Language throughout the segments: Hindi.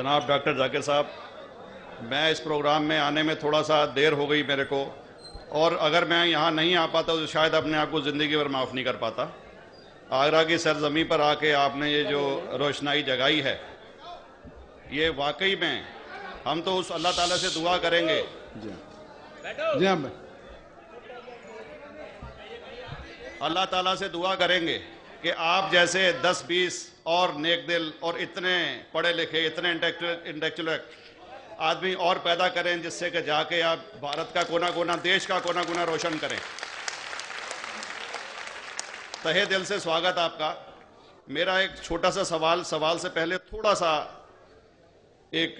जनाब डॉक्टर जाकिर साहब, मैं इस प्रोग्राम में आने में थोड़ा सा देर हो गई मेरे को, और अगर मैं यहाँ नहीं आ पाता तो शायद अपने आप को ज़िंदगी भर माफ़ नहीं कर पाता। आगरा की सरजमी पर आके आपने ये जो रोशनाई जगाई है, ये वाकई में हम तो उस अल्लाह ताला से दुआ करेंगे। जी हाँ, अल्लाह ताला से दुआ करेंगे कि आप जैसे 10-20 और नेक दिल और इतने पढ़े लिखे, इतने इंटेलेक्चुअल आदमी और पैदा करें, जिससे कि जाके आप भारत का कोना कोना, देश का कोना कोना रोशन करें। तहे दिल से स्वागत आपका। मेरा एक छोटा सा सवाल से पहले थोड़ा सा, एक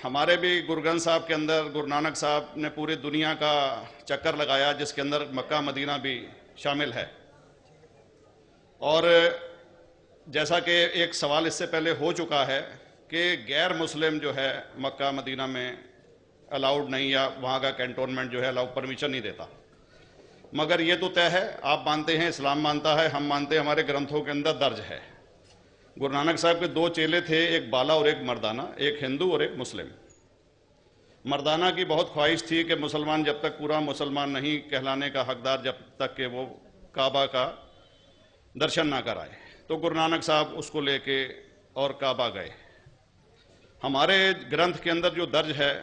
हमारे भी गुरु ग्रंथ साहब के अंदर गुरु नानक साहब ने पूरी दुनिया का चक्कर लगाया, जिसके अंदर मक्का मदीना भी शामिल है। और जैसा कि एक सवाल इससे पहले हो चुका है कि गैर मुस्लिम जो है मक्का मदीना में अलाउड नहीं, या वहाँ का कैंटोनमेंट जो है अलाउ परमिशन नहीं देता। मगर ये तो तय है, आप मानते हैं, इस्लाम मानता है, हम मानते हैं, हमारे ग्रंथों के अंदर दर्ज है। गुरु नानक साहब के 2 चेले थे, एक बाला और एक मर्दाना, एक हिंदू और एक मुस्लिम। मर्दाना की बहुत ख्वाहिश थी कि मुसलमान जब तक पूरा मुसलमान नहीं कहलाने का हकदार, जब तक कि वो काबा का दर्शन ना कराए, तो गुरु नानक साहब उसको लेके और काबा गए। हमारे ग्रंथ के अंदर जो दर्ज है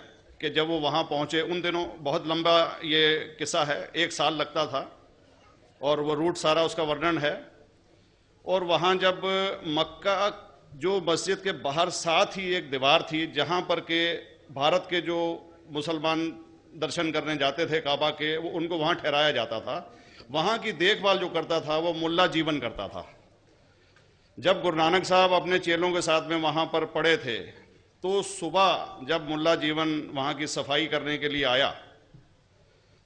कि जब वो वहाँ पहुँचे, उन दिनों बहुत लंबा ये किस्सा है, 1 साल लगता था, और वो रूट सारा उसका वर्णन है। और वहाँ जब मक्का, जो मस्जिद के बाहर साथ ही एक दीवार थी, जहाँ पर के भारत के जो मुसलमान दर्शन करने जाते थे काबा के, वो उनको वहाँ ठहराया जाता था। वहाँ की देखभाल जो करता था वो मुल्ला जीवन करता था। जब गुरु नानक साहब अपने चेलों के साथ में वहाँ पर पड़े थे, तो सुबह जब मुल्ला जीवन वहाँ की सफाई करने के लिए आया,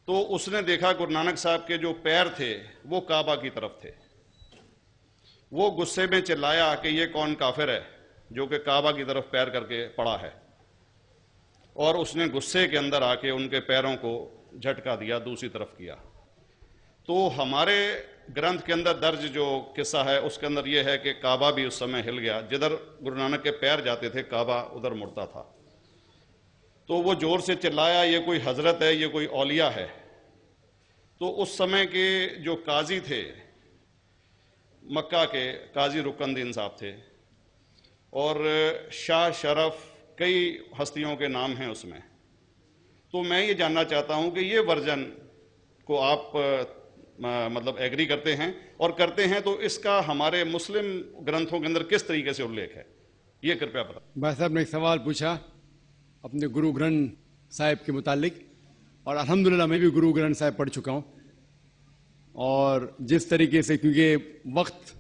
तो उसने देखा गुरु नानक साहब के जो पैर थे वो काबा की तरफ थे। वो गुस्से में चिल्लाया कि ये कौन काफिर है जो कि काबा की तरफ पैर करके पड़ा है, और उसने गुस्से के अंदर आके उनके पैरों को झटका दिया, दूसरी तरफ किया। तो हमारे ग्रंथ के अंदर दर्ज जो किस्सा है उसके अंदर यह है कि काबा भी उस समय हिल गया, जिधर गुरु नानक के पैर जाते थे काबा उधर मुड़ता था। तो वो जोर से चिल्लाया, ये कोई हजरत है, ये कोई औलिया है। तो उस समय के जो काजी थे मक्का के, काजी रुकनुद्दीन साहब थे, और शाह शरफ, कई हस्तियों के नाम हैं उसमें। तो मैं ये जानना चाहता हूं कि ये वर्जन को आप मतलब एग्री करते हैं, और करते हैं तो इसका हमारे मुस्लिम ग्रंथों के अंदर किस तरीके से उल्लेख है, ये कृपया बताएं। भाई साहब ने एक सवाल पूछा अपने गुरु ग्रंथ साहिब के मुतालिक, और अल्हम्दुलिल्लाह मैं भी गुरु ग्रंथ साहिब पढ़ चुका हूँ। और जिस तरीके से, क्योंकि वक्त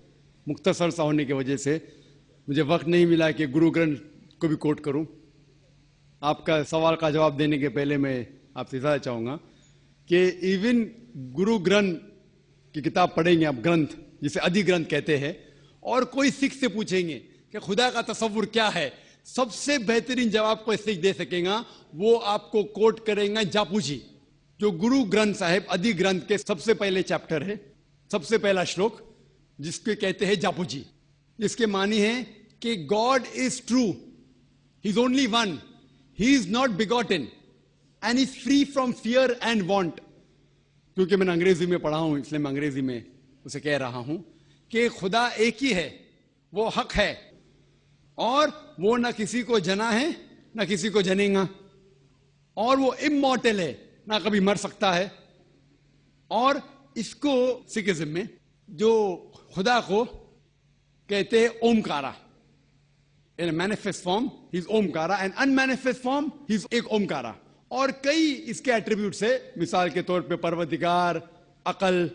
मुख्तसर सा होने की वजह से मुझे वक्त नहीं मिला कि गुरु ग्रंथ को भी कोट करूं। आपका सवाल का जवाब देने के पहले मैं आपसे बताना चाहूँगा कि इवन गुरु ग्रंथ की किताब पढ़ेंगे आप, ग्रंथ जिसे आदि ग्रंथ कहते हैं, और कोई सिख से पूछेंगे कि खुदा का तसव्वुर क्या है, सबसे बेहतरीन जवाब कोई सिख दे सकेगा, वो आपको कोट करेंगे जापू जी, जो गुरु ग्रंथ साहिब आदि ग्रंथ के सबसे पहले चैप्टर है, सबसे पहला श्लोक, जिसके कहते हैं जापू जी। इसके मानी है कि God is true, he is only one, he is not begotten and is free from fear and want. क्योंकि मैंने अंग्रेजी में पढ़ा हूं, इसलिए मैं अंग्रेजी में उसे कह रहा हूं कि खुदा एक ही है, वो हक है, और वो ना किसी को जना है ना किसी को जनेगा, और वो इमॉर्टल है, ना कभी मर सकता है। और इसको सिखिज्म में जो खुदा को कहते हैं Omkara, in manifest form he is Omkara, and unmanifest form he is एक ओमकारा। और कई इसके एट्रीब्यूट्स है, मिसाल के तौर पे परवरदिगार, अकल,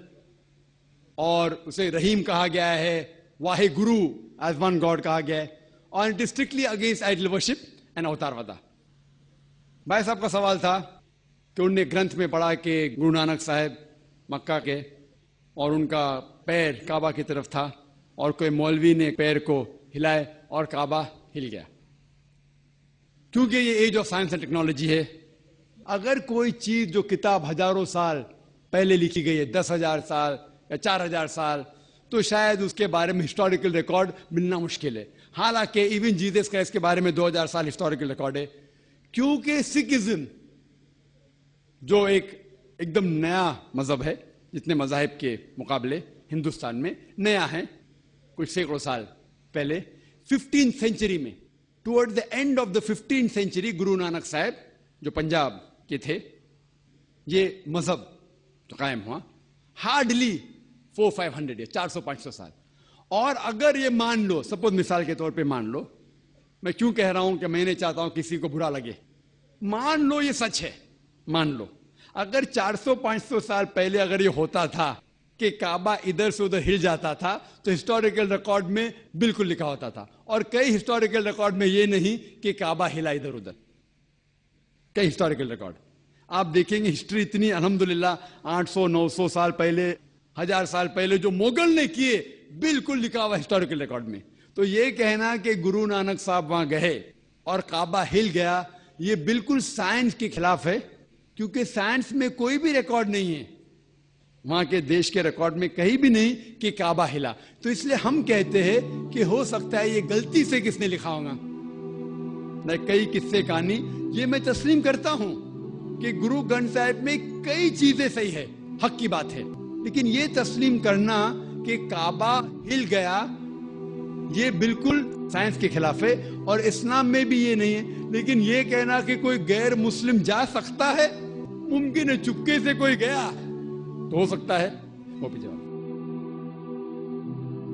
और उसे रहीम कहा गया है, Wahe Guru as one God कहा गया है, और it is strictly against idol worship and अवतारवादा। भाई साहब का सवाल था कि उनने ग्रंथ में पढ़ा कि गुरु नानक साहब मक्का के, और उनका पैर काबा की तरफ था, और कोई मौलवी ने पैर को हिलाए और काबा हिल गया। क्योंकि ये age of science and technology है, अगर कोई चीज जो किताब हजारों साल पहले लिखी गई है, 10,000 साल या 4,000 साल, तो शायद उसके बारे में हिस्टोरिकल रिकॉर्ड मिलना मुश्किल है। हालांकि इवन जीसस क्राइस्ट के बारे में 2000 साल हिस्टोरिकल रिकॉर्ड है, क्योंकि सिखिज्म जो एकदम नया मजहब है, जितने मजाहिब के मुकाबले हिंदुस्तान में नया है, कुछ सैकड़ों साल पहले 15th सेंचुरी में, toward the end of the 15th century, Guru Nanak साहब जो पंजाब के थे, ये मजहब तो कायम हुआ हार्डली 400-500 ईयर, 400-500 साल। और अगर ये मान लो, सपोज मिसाल के तौर पे मान लो, मैं क्यों कह रहा हूं कि मैं नहीं चाहता हूं किसी को बुरा लगे, मान लो ये सच है, मान लो अगर 400-500 साल पहले अगर ये होता था कि काबा इधर से उधर हिल जाता था, तो हिस्टोरिकल रिकॉर्ड में बिल्कुल लिखा होता था। और कई हिस्टोरिकल रिकॉर्ड में ये नहीं कि काबा हिला इधर उधर, कई हिस्टोरिकल रिकॉर्ड आप देखेंगे। हिस्ट्री इतनी अल्हम्दुलिल्लाह 800-900 साल पहले, 1000 साल पहले जो मुगल ने किए, बिल्कुल लिखा हुआ हिस्टोरिकल रिकॉर्ड में। तो ये कहना कि गुरु नानक साहब वहां गए और काबा हिल गया, ये बिल्कुल साइंस के खिलाफ है, क्योंकि साइंस में कोई भी रिकॉर्ड नहीं है, वहां के देश के रिकॉर्ड में कहीं भी नहीं कि काबा हिला। तो इसलिए हम कहते हैं कि हो सकता है ये गलती से किसने लिखा होगा, न कई किस्से कहानी। ये मैं तस्लीम करता हूं कि गुरु ग्रंथ साहिब में कई चीजें सही है, हक की बात है, लेकिन ये तस्लीम करना कि काबा हिल गया, ये बिल्कुल साइंस के खिलाफ है। और इस्लाम में भी ये नहीं है। लेकिन ये कहना कि कोई गैर मुस्लिम जा सकता है, मुमकिन है चुपके से कोई गया तो हो सकता है, वो भी जवाब।